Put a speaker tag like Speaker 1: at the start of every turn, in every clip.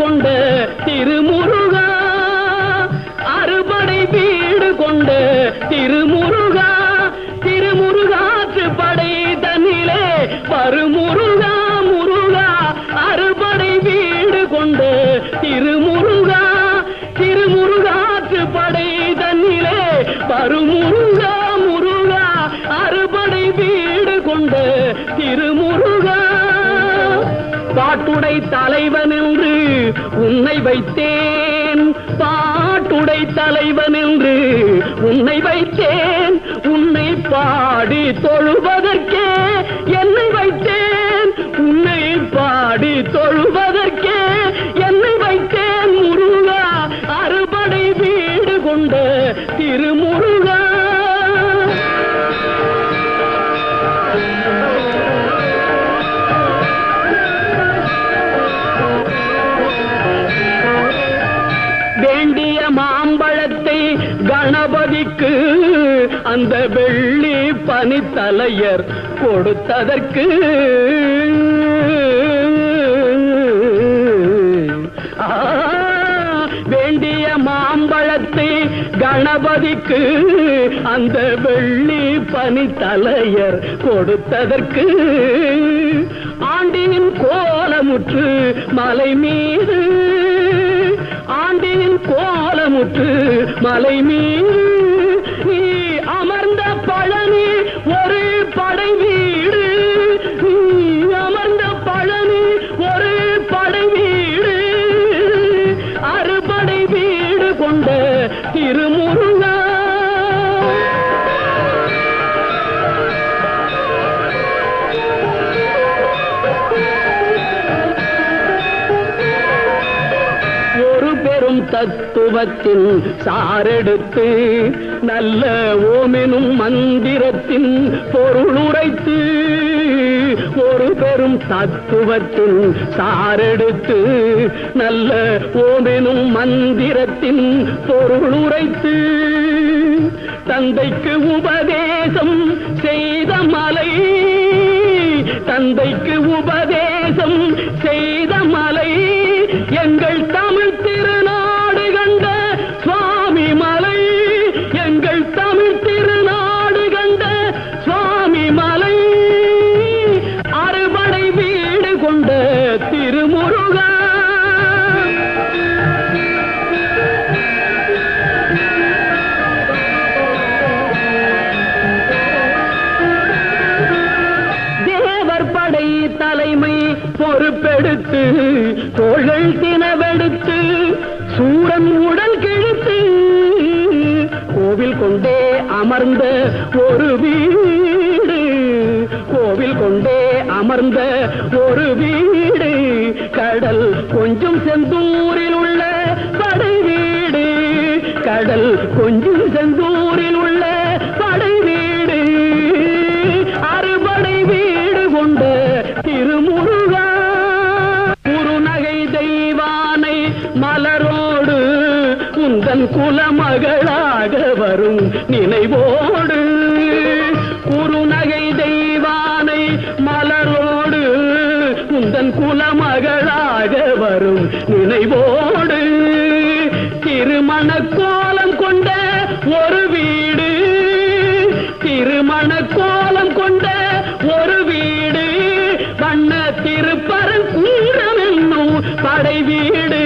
Speaker 1: கொண்ட திருமுருகா, அறுபடை வீடு கொண்ட திருமுருகா, திருமுருகாற்று படை தன்னிலே வருமுருகா முருகா, அறுபடை வீடு கொண்ட திருமுருகா, திருமுருகாற்று படை தன்னிலே வருமுருகா முருகா, அறுபடை வீடு கொண்ட திருமுருகா. பாட்டுடை தலைவன் என்று உன்னை வைத்தேன், பாட்டுடை தலைவன் என்று உன்னை வைத்தேன், உன்னை பாடி தொழுவதற்கே என்னை வைத்தேன், உன்னை பாடி தொழுவதற்கே என்னை வைத்தேன் முருகா, அறுபடை வீடு கொண்ட திருமுருகா. வேண்டிய மாம்பழத்தை கணபதிக்கு அந்த வெள்ளி பனித்தலையர் கொடுத்ததற்கு, வேண்டிய மாம்பழத்தை கணபதிக்கு அந்த வெள்ளி பனித்தலையர் கொடுத்ததற்கு, ஆண்டியின் கோலமுற்று மலை மீது, ஆண்டியின் கோலமுற்று மலை மீது நீ அமர்ந்த பழனி ஒரு படை வீடு, நீ அமர்ந்த பழனி ஒரு படை வீடு, அறுபடை வீடு கொண்ட திருமுருகா. தத்துவத்தின் சாரெடுத்து நல்ல ஓமெனும் மந்திரத்தின் பொருள் உரைத்து, ஒரு பெரும் தத்துவத்தின் சாரெடுத்து நல்ல ஓமெனும் மந்திரத்தின் பொருள் உரைத்து, தந்தைக்கு உபதேசம் செய்த மலை, தந்தைக்கு உபதேசம் செய்த மலை, எங்கள் தமிழ் திருநாடு கண்ட சுவாமி மலை, எங்கள் தமிழ் திருநாடு கண்ட சுவாமி மலை, அறுபடை வீடு கொண்ட திருமுருகா. தேவர் படை தலைமை பொறுப்பெடுத்து தோள்கள் தினவெடுத்து சூரன் உடல் கிழித்து, கோவில் கொண்டே அமர்ந்த ஒரு வீடு, கோவில் கொண்டே அமர்ந்த ஒரு வீடு, கடல் கொஞ்சம் செந்தூரில் உள்ள படை வீடு, கடல் கொஞ்சம் செந்தூரில் உள்ள படை வீடு, அறுபடை வீடு கொண்ட திருமுருகா. குறுநகை தெய்வானை மலரோடு உந்தன் குலமகளாக வரும் நினைவோடு, குறுநகை தெய்வானை மலரோடு உந்தன் குலமகளாக வரும் நினைவோடு, திருமண கோலம் கொண்ட ஒரு வீடு, திருமண கோலம் கொண்ட ஒரு வீடு, வண்ண திருப்பரங்குன்றம் என்னும் படை வீடு,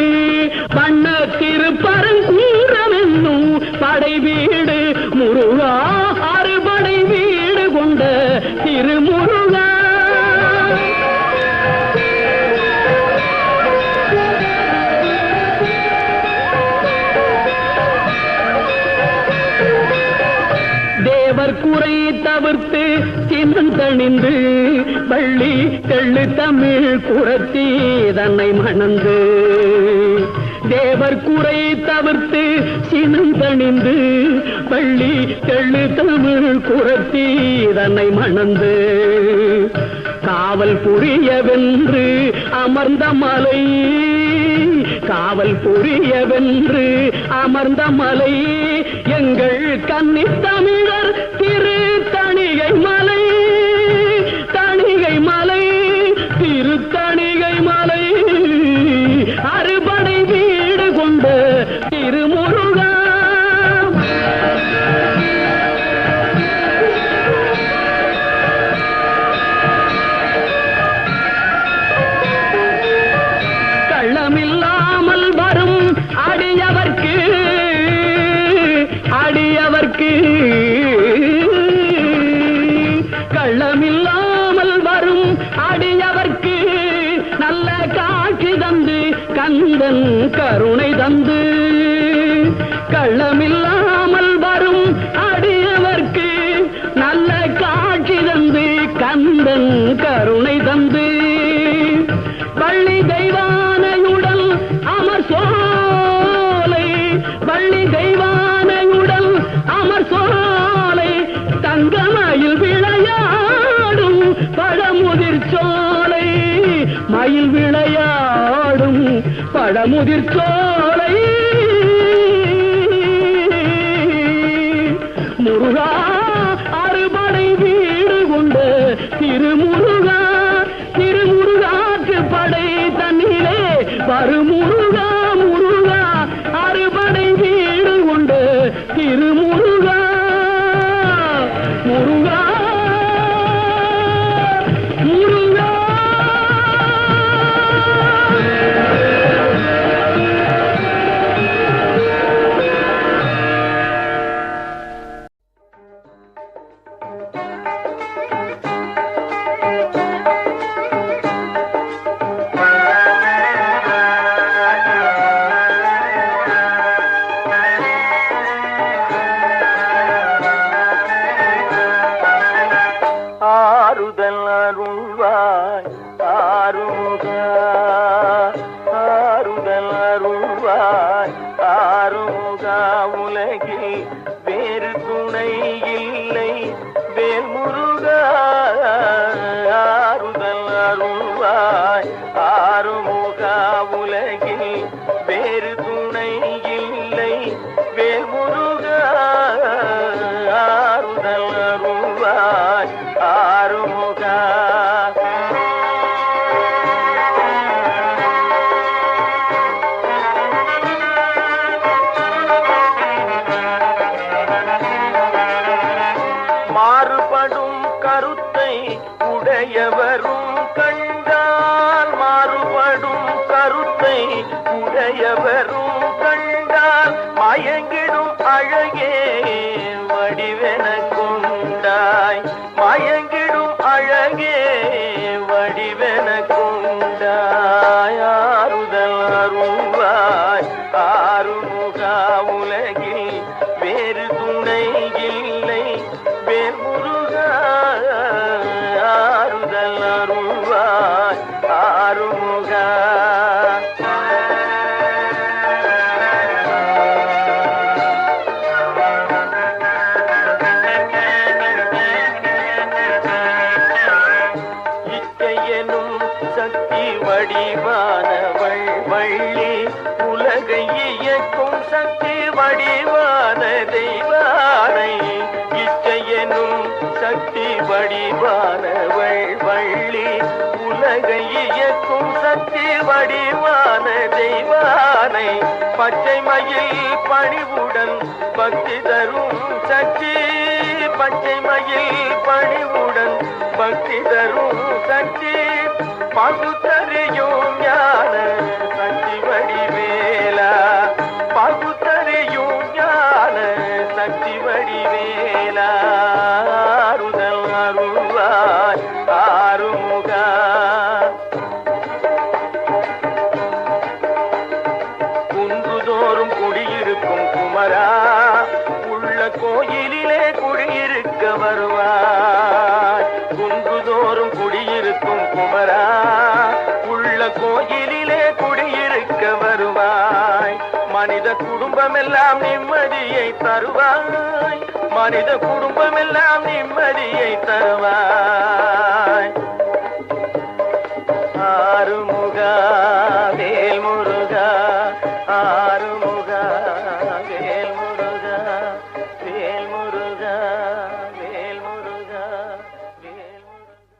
Speaker 1: வண்ண திருப்பரங்குன்றம் என்னும் படை வீடு முருகா, அறுபடை வீடு கொண்ட திருமுருகா. தேவர் குறை தவிர்த்து சின்னந்தணிந்து வள்ளி தெள்ளு தமிழ் குரத்தி தன்னை மணந்து, தேவர் குறை தவிர்த்து சினந்தணிந்து வள்ளி தெள்ளு தமிழ் குரத்தி தன்னை மணந்து, காவல் புரியவென்று அமர்ந்த மலை, காவல் புரியவென்று அமர்ந்த மலை, எங்கள் கன்னி தமிழர் திரு தணிகை மலை, தணிகை மலை, திரு தணிகை மலை, அறுபடை அடியவர்க்கு நல்ல காட்சி தந்து கந்தன் கருணை தந்து கள்ளமில்லாமல் வரும் அடியவர்க்கு நல்ல காட்சி தந்து கந்தன் கருணை தந்து பள்ளி தெய்வானையுடன் அமர் சோலை பள்ளி தெய்வானையுடன் அமர் சோலை தங்கமயில் விளையாடும் பழமுதிர் சோலை மயில் விளையாடும் பழமுதிர் சோலை முருகா அறுபடை வீடு கொண்டு திருமுருகா திருமுருகாற்று படை தன்னிலே வருமுருகா முருகா அறுபடை வீடு கொண்டு திருமுருகா முருகா முருகா
Speaker 2: பச்சை மயில் பணிவுடன் பக்தி தரும் சக்தி பச்சை மயில் பணிவுடன் பக்தி தரும் சக்தி பகுத்தறியும் ஞான சக்தி வடிவேலா பகுத்தறியும் ஞான சக்தி வடிவேலா அருதல் அருள்வாய் ஆறுமுகா குமரா உள்ள கோயிலிலே குடியிருக்க வருவாய் குன்றுதோறும் குடியிருக்கும் குமரா உள்ள கோயிலிலே குடியிருக்க வருவாய் மனித குடும்பமெல்லாம் நிம்மதியை தருவாய் மனித குடும்பமெல்லாம் நிம்மதியை தருவாய் ஆறுமுகா வேல் முருகா ஆறுமுகா வேல் முருகா வேல் முருகா வேல் முருகா வேல் முருகா.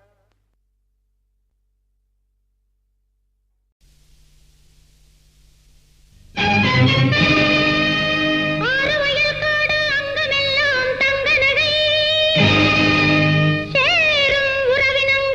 Speaker 3: சேரும் உறவினம்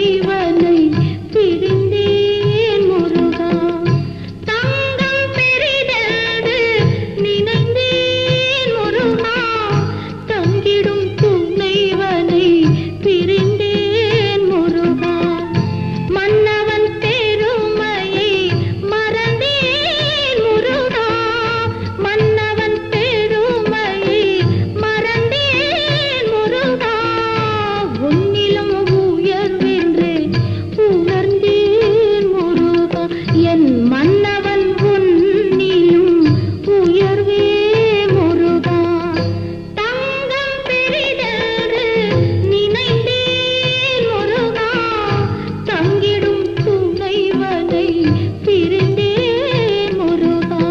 Speaker 3: துணைவனை பிரிந்தேன் முருகா தங்கம் பெரிதென்று நினைந்தேன் முருகா தங்கிடும் துணைவனை பிரிந்தேன் முருகா மன்னவன் பெருமையை மறந்தேன் முருகா மன்னவன் பெருமையை மறந்தேன் முருகா உன்னிலும் உயர்வென்று உணர்ந்தேன் முருகா என் மன்னவன் உன்னிலும் உயர்வே முருகா தங்கம் பெரிதென்று நினைந்தேன் முருகா தங்கிடும் துணைவனை பிரிந்தேன் முருகா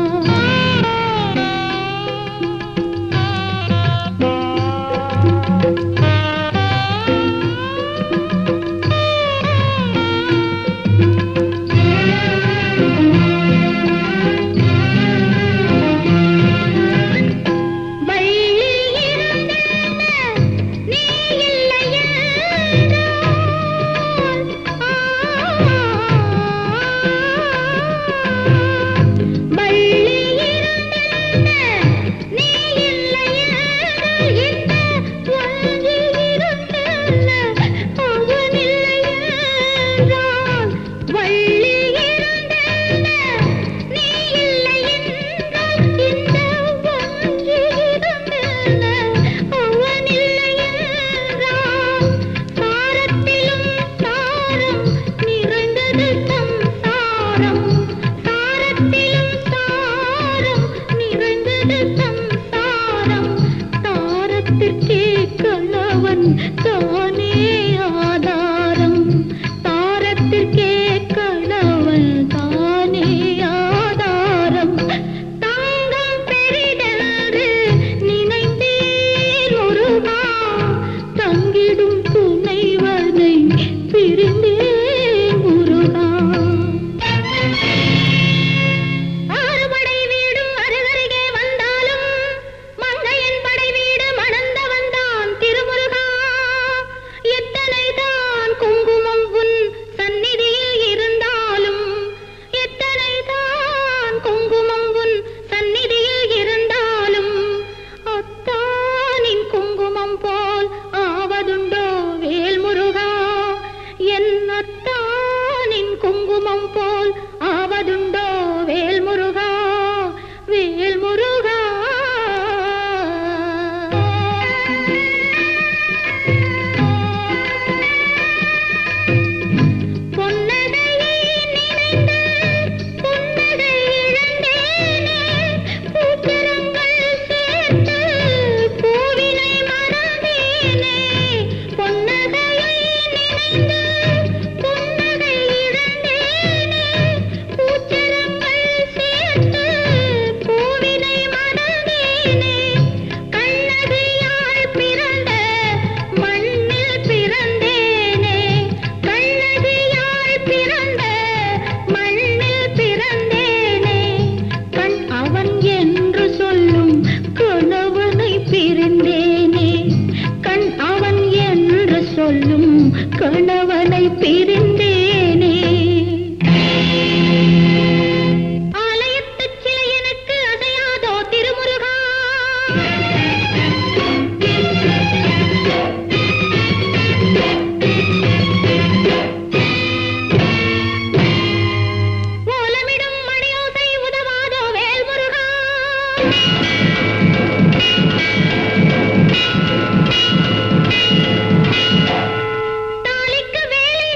Speaker 3: வள்ளி இருந்தென்ன நீ இல்லையென்றால் வள்ளி இருந்தென்ன நீ இல்லையென்றால் என்ன ஒன்றி இருந்தென்ன அவன் இல்லையென்றால் வள்ளி இருந்தென்ன நீ இல்லையென்றால் இந்த ஒன்றி இருந்தென்ன அவன் இல்லையென்றால் சாரத்திலும் சாரம் நிறைந்தது சம்சாரம் சாரத்திலும் சாரம் நிறைந்தது சம்சாரம் தாரத்திற்கே கணவன் தானே ஆதாரம் தாரத்திற்கே கணவன் தானே ஆதாரம் தங்கம் பெரிதென்று நினைந்தேன் முருகா தங்கிடும் துணைவனை பிரிந்தேன் முருகா ஆறுபடை வீடும் அருகருகே வந்தாலும் மங்கையன் படை வீடு மணந்த வந்தான் திருமுருகா எத்தனைதான் குங்குமம் உன் சந்நிதியில் இருந்தாலும் எத்தனைதான் குங்குமம் உன் சந்நிதியில் இருந்தாலும் அத்தானின் குங்குமம் போல் ஆவதுண்டோ வேல் முருகா என் அத்தானின் குங்குமம் போல் ஆவதுண்டோ வேல் முருகா வேல் முருகா பொன்னகையை நினைந்து புன்னகை இழந்தேனே பூச்சரங்கள் சேர்த்து பூவினை மறந்தேனே பொன்னகையை நினைந்து புன்னகை இழந்தேனே பூச்சரங்கள் சேர்த்து பூவினை மறந்தேனே கண்ணகியால் பிறந்த மண்ணில் பிறந்தேனே கண்ணகியால் பிறந்த மண்ணில் பிறந்தேனே கண் அவன் என்று சொல்லும் கணவனை பிரிந்தேனே கண் அவன் என்று சொல்லும் கணவனை பிரிந்தேனே ஆலயத்துச் சிலை எனக்கு அசையாதோ திருமுருகா ஓலமிடும் மணியோசை உதவாதோ வேல் முருகா தாலிக்கு வேலி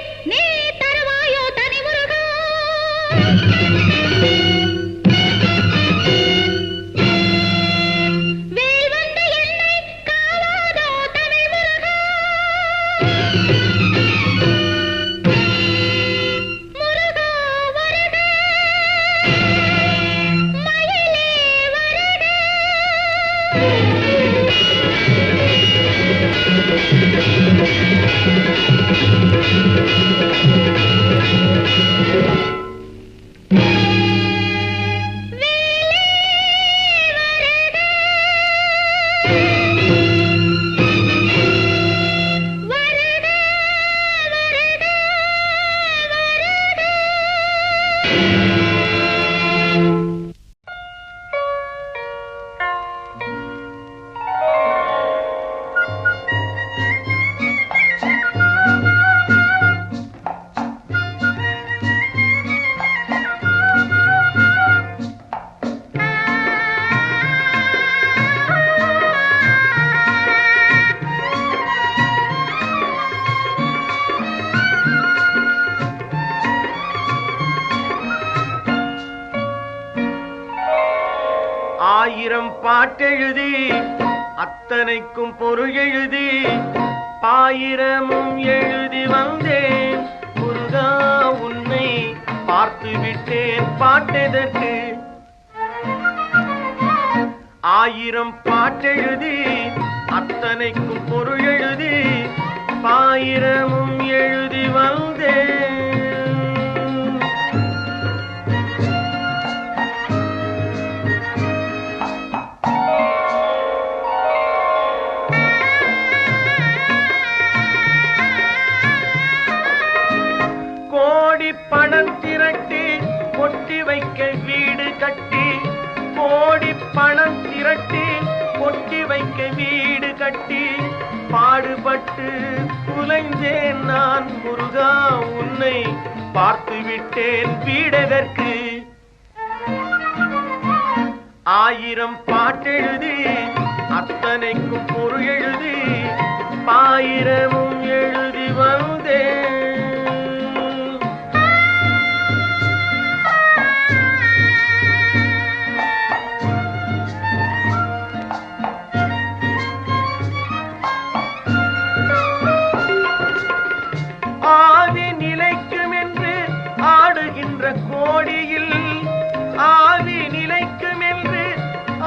Speaker 2: ஆயிரம் பாட்டெழுதி அத்தனைக்கும் பொருள் எழுதி ஆயிரமும் எழுதி வந்தேன் முருகா உன்னை பார்த்து விட்டேன் பாட்டெதற்கு ஆயிரம் பாட்டெழுதி அத்தனைக்கும் பொருள் எழுதி ஆயிரமும் எழுதி வந்தேன் கோடி பணம் திரட்டி கொட்டி வைக்க வீடு கட்டி கோடி பணம் திரட்டி கொட்டி வைக்க வீடு கட்டி பாடுபட்டு குலைஞ்சேன் நான் முருகா உன்னை பார்த்து விட்டேன் வீடதற்கு ஆயிரம் பாட்டெழுதி அத்தனைக்கும் பொருள் எழுதி ஆயிரமும் எழுதி வந்தேன் ஆவி நிலைக்கும் என்று ஆடுகின்ற கோடியில் ஆவி நிலைக்கும் என்று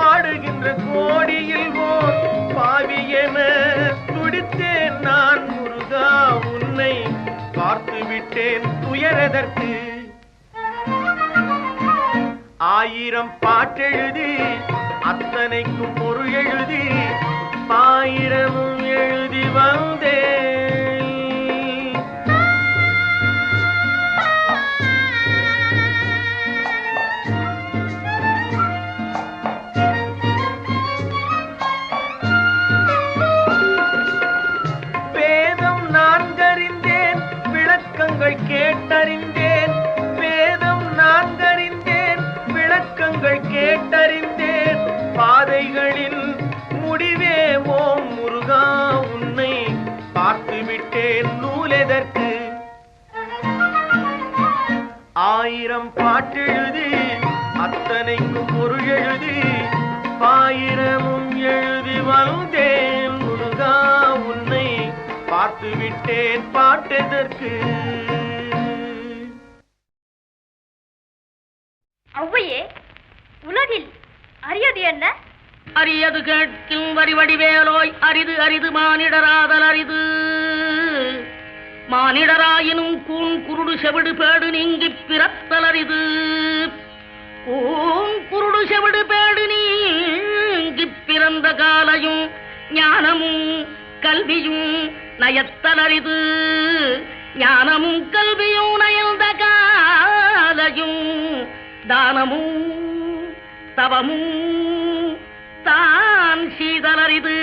Speaker 2: ஆடுகின்ற கோடியில் ஓர் பாவி என துடித்தேன் நான் முருகா உன்னை பார்த்து விட்டேன் துயரதற்கு ஆயிரம் பாட்டெழுதி அத்தனைக்கும் பொருள் எழுதி ஆயிரமும் எழுதி வந்தேன் கேட்டறிந்தேன் வேதம் நான்கறிந்தேன் விளக்கங்கள் கேட்டறிந்தேன் பாதைகளில் முடிவே ஓம் முருகா உன்னை பார்த்து விட்டேன் நூலெதற்கு ஆயிரம் பாட்டெழுதி அத்தனைக்கும் பொருள் எழுதி ஆயிரமும் எழுதி வந்தேன் முருகா உன்னை பார்த்து விட்டேன் பாட்டெதற்கு
Speaker 3: ஔவையே உலகில் அரியது என்ன
Speaker 1: அரியது கேட்கும் வடிவடிவேலோய் அரிது அரிது மானிடராதல் அரிது மானிடராயினும் கூன் குருடு செவிடு பேடு நீங்கிப் பிறத்தல் அரிது கூன் குருடு செவிடு பேடு நீங்கிப் பிறந்த காலையும் ஞானமும் கல்வியும் நயத்தல் அரிது ஞானமும் கல்வியும் நயந்த காலையும் தானமும் தவமும் தான் சீதலரிது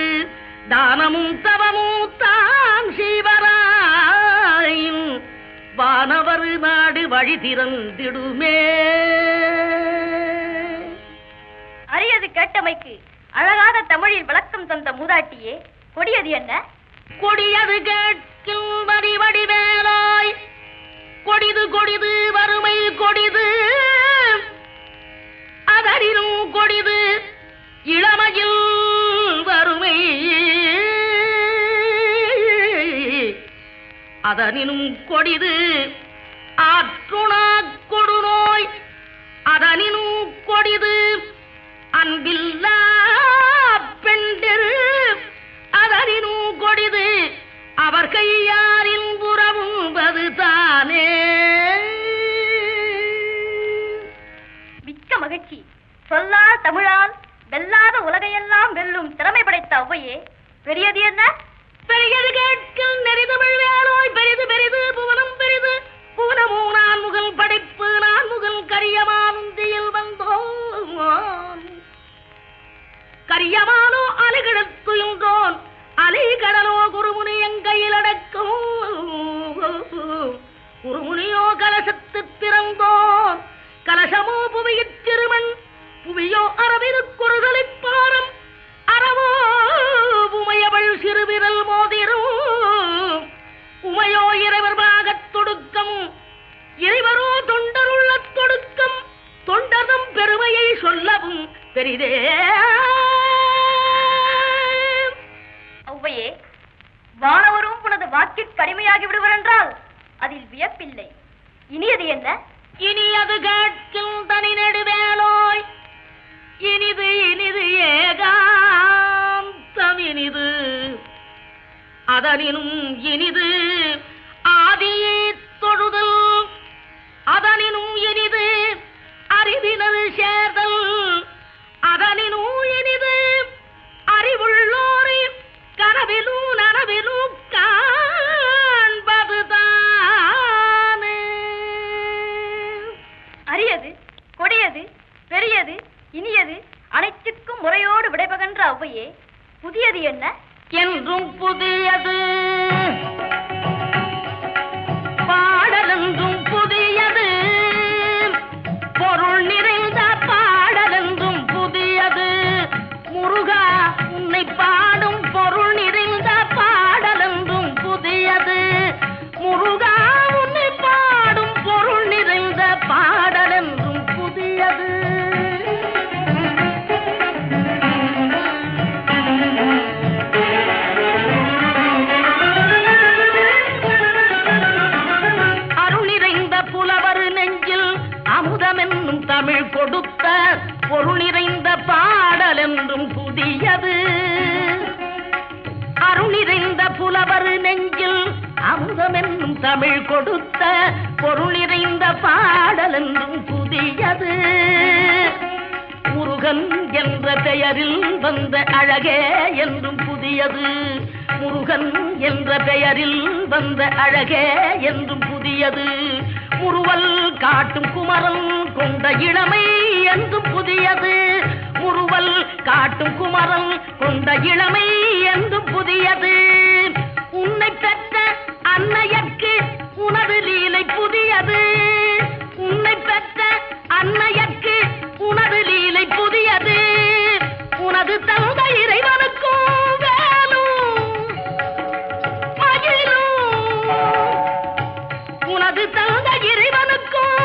Speaker 1: தானமும் தவமும் தான் சீவராயின் வானவர் நாடு வழி திறந்திடுமே
Speaker 3: அரியது கேட்டமைக்கு அழகாக தமிழில் விளக்கம் தந்த மூதாட்டியே கொடியது என்ன
Speaker 1: கொடியது கேட்கும் வடிவடிவேலாய் கொடிது கொடிது வறுமை கொடிது அதனினும் கொடிது இளமையில் வறுமை அதனினும் கொடிது ஆற்றுணா கொடுநோய் அதனினும் கொடிது அன்பில்லா பெண்டெரு அதனினும் கொடிது அவர் கையாரின் புறவும்பது தானே
Speaker 3: மிக்க மகிழ்ச்சி சொல்லால் தமிழால் வெல்லாத உலகையெல்லாம் வெல்லும் திறமை படைத்த ஔவையே பெரியது என்ன
Speaker 1: பெரியது கேட்கும் நெறிதமிழ் வேலோய் பெரிது பெரிது புவனம் பெரிது புவனமும் நான் முகல் படைப்பு நான் முகல் கரியமானுந்தியில் வந்தோம் கரியமானோ அலைகிடத்துயின்றோன் அலை கடலோ குருமுனி எங்கையில் அடக்கும் குருமுனியோ கலசத்து பிறந்தோன் கலசமோ புவியிற் திருமண் புவியோ அரவிரு குறுதலைப் பாரம் அறவோ உமையவள் சிறுவிரல் மோதிரும் உமையோ இறைவர் பாகத் தொடுக்கம் இறைவரோ தொண்டருள்ள தொடுக்கம் தொண்டர்தம் பெருமையை சொல்லவும் பெரிதே
Speaker 3: பெரியாகி விடுவர் என்றால் அதில் வியப்பில்லை. இனியது என்ன?
Speaker 1: இனியது கேட்கில் தனி நெடுவேலோய், இனிது இனிது ஏகாந்தம் இனிது, அதனினும் இனிது ஆதியை தொழுதல், அதனினும் இனிது அறிவினது சேர்தல், அதனினும் இனிது அறிவுள்ளோரை கனவிலும் நனவிலும் காண்பதுதானே.
Speaker 3: அரியது, கொடியது, பெரியது, இனியது அனைத்துக்கும் முறையோடு விடைபகன்ற ஔவையே, புதியது என்ன?
Speaker 1: என்றும் புதியது பாடலென்றும் புதியது, பொருள் நிறைந்த பாடலென்றும் புதியது, முருகா உன்னை பாடும் பொருள் நிறைந்த பாடலென்றும் புதியது, முருகா உன்னை பாடும் பொருள் நிறைந்த பாடலென்றும் புதியது. அமுதமென்னும் தமிழ் கொடுத்த பொருள் நிறைந்த பாடல் என்றும் புதியது, அருள் நிறைந்த புலவர் நெஞ்சில் அமுதமென்னும் தமிழ் கொடுத்த பொருள் நிறைந்த பாடல் என்றும் புதியது, முருகன் என்ற பெயரில் வந்த அழகே என்றும் புதியது, முருகன் என்ற பெயரில் வந்த அழகே என்றும் புதியது, முறுவல் காட்டும் குமரன் கொண்ட இளமை என்றும் புதியது, முறுவல் காட்டும் குமரன் கொண்ட இளமை என்றும் புதியது, உன்னை பெற்ற அன்னையர்க்கு உனது லீலை புதியது, உன்னை பெற்ற அன்னையர்க்கு உனது லீலை புதியது, உனது தந்த இறைவனுக்கும் வேலும் மகிழும், உனது தந்த இறைவனுக்கும்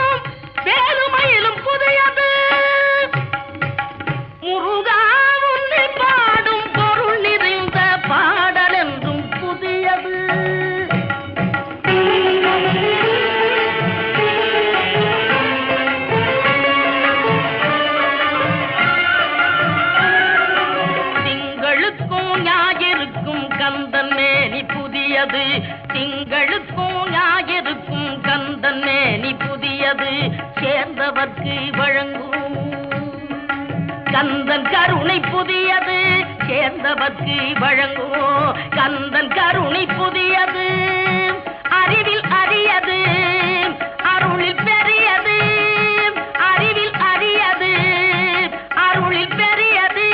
Speaker 1: வேலுமயிலும் புதியது, முருகா உன்னை பாடும் பொருள் நிறைந்த பாடல் என்றும் புதியது. திங்களுக்கும் ஞாயிறுக்கும் கந்தன் மேனி புதியது, திங்களுக்கும் ஞாயிறுக்கும் கந்தன் மேனி புதியது, சேர்ந்தவர்க்கு வழங்கும் கந்தன் கருணை புதியது, சேர்ந்தவர்க்கு வழங்கும் கந்தன் கருணை புதியது, அறிவில் அரியது அருளில் பெரியது, அறிவில் அரியது அருளில் பெரியது,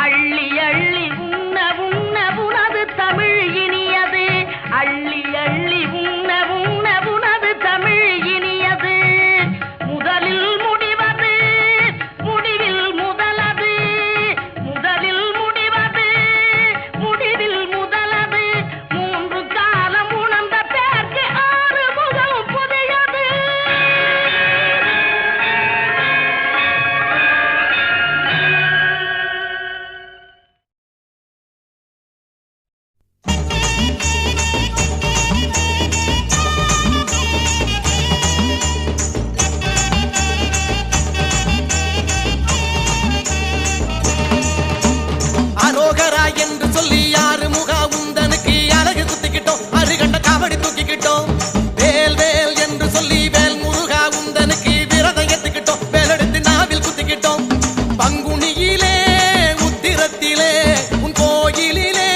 Speaker 1: அள்ளி அள்ளி உண்ண உண்ண உனது தமிழ் இனியது, அள்ளி அள்ளி உண்ண உண்ண உனது தமிழ் இனியது, முதலில் முடிவது முடிவில் முதலது, முதலில் முடிவது முடிவில் முதலது, மூன்று காலம் உணர்ந்த பேர்க்கு ஆறு முகம் புதியது.
Speaker 4: அரோகரா என்று சொல்லி யாரு முகா உந்தனுக்கு அழகு குத்திக்கிட்டோம், அருகண்ட காவடி தூக்கிக்கிட்டோம், வேல் வேல் என்று சொல்லி வேல் முருகா உந்தனுக்கு விரதம் ஏத்துக்கிட்டோம், வேலெடுத்து நாவில் குத்திக்கிட்டோம், பங்குனியிலே உத்திரத்திலே உன் கோயிலிலே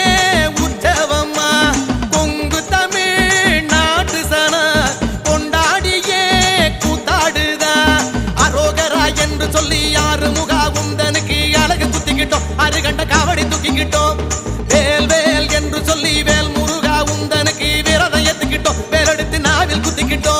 Speaker 4: உற்சவம்மா, கொங்கு தமிழ் நாட்டு சன கொண்டாடியே கூத்தாடுதா, அரோகரா என்று சொல்லி யாரு முகா உந்தனுக்கு அழகு குத்திக்கிட்டோம், அருகண்ட காவடி தூக்கிக்கிட்டோம், வேல் வேல் என்று சொல்லி வேல் முருகா உந்தனுக்கு விரதம் ஏத்துக்கிட்டோம், வேலெடுத்து நாவில் குத்திக்கிட்டோம்.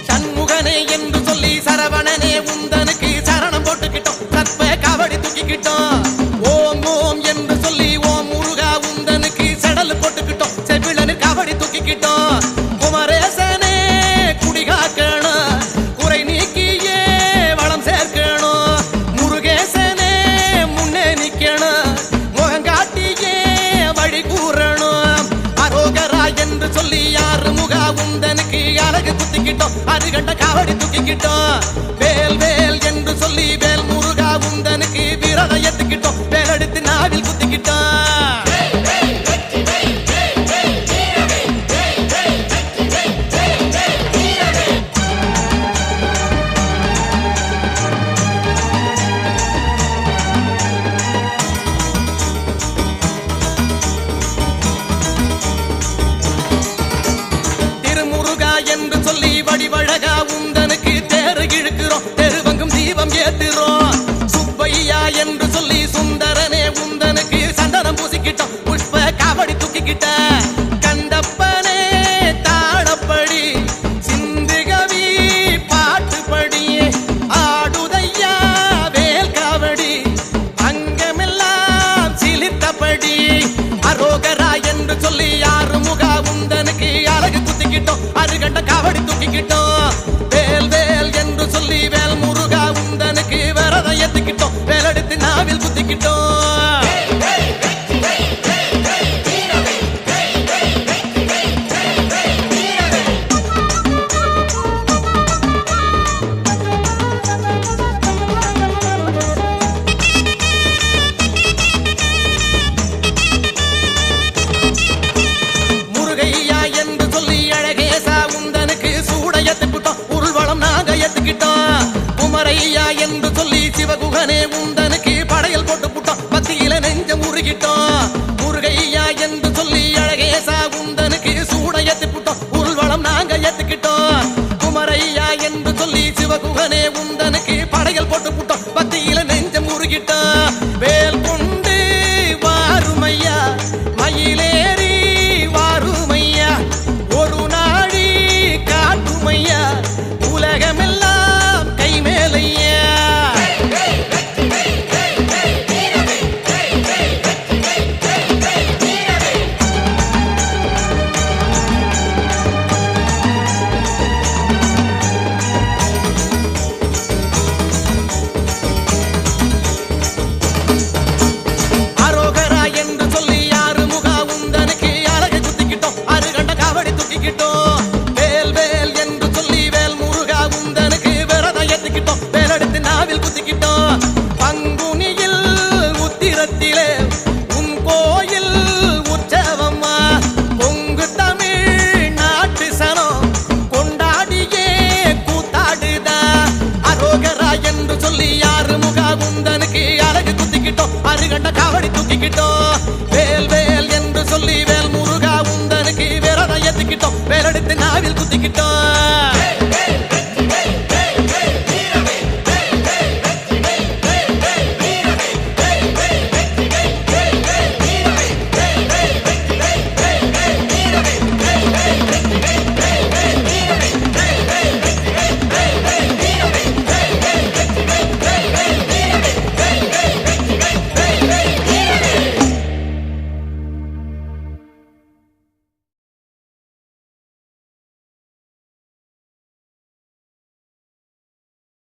Speaker 4: சண்முகனே என்று சொல்லி சரவணனே உந்தனுக்கு சரணம் போட்டுக்கிட்டோம், சர்ப்ப காவடி தூக்கிக்கிட்டோம், ஓம் ஓம் என்று சொல்லி ஓம் முருகா சொல்லி யாரு முகா உந்தனுக்கு அழகு குத்திக்கிட்டோம் அது கண்ட காவடி தூக்கிக்கிட்டோம் வேல் வேல் என்று சொல்லி வேல் முருகா உந்தனுக்கு விரதம் ஏத்துக்கிட்டோம் வேலெடுத்து நாவில் குத்திக்கிட்டோம் என்று சொல்லி வடிவழகா உந்தனுக்கு தேறு இழுக்கிறோம் தெருவங்கும் தீபம் ஏத்துறோம் சுப்பையா என்று சொல்லி சுந்தரனே உந்தனுக்கு சந்தனம் பூசிக்கிட்டோம் புஷ்ப காவடி தூக்கிக்கிட்ட கண்டப்பனே தாளப்படி சிந்துகவி பாட்டுப்படி ஆடுதையா வேல் காவடி அங்கமெல்லாம் சிலித்தபடி அரோகரா என்று சொல்லி யாரு முகா உந்தனுக்கு அழகு குத்திக்கிட்டோம் கண்ட காவடி தூக்கிக்கிட்டோம் வேல் வேல் என்று சொல்லி வேல் முருகா உந்தனுக்கு விரதம் ஏத்துக்கிட்டோம் வேலெடுத்து நாவில் குத்திக்கிட்டோம் முருகையா என்று சொல்லி அழகேசா உந்தனுக்கு சூட ஏத்துக்கிட்டோம் உருள்வளம் நாங்க ஏத்துக்கிட்டோம் குமரையா என்று சொல்லி சிவகுகனே உந்தனுக்கு படையல் போட்டு புட்டோம் பத்தியில நெஞ்சம் உருகிட்டோம் முருகையா என்று சொல்லி அழகேசா உந்தனுக்கு சூட ஏத்துக்கிட்டோம் உருள்வளம் நாங்க ஏத்துக்கிட்டோம் குமரையா என்று சொல்லி சிவகுகனே உந்தனுக்கு படையல் போட்டு புட்டோம் பத்தியில நெஞ்சம் உருகிட்டோம்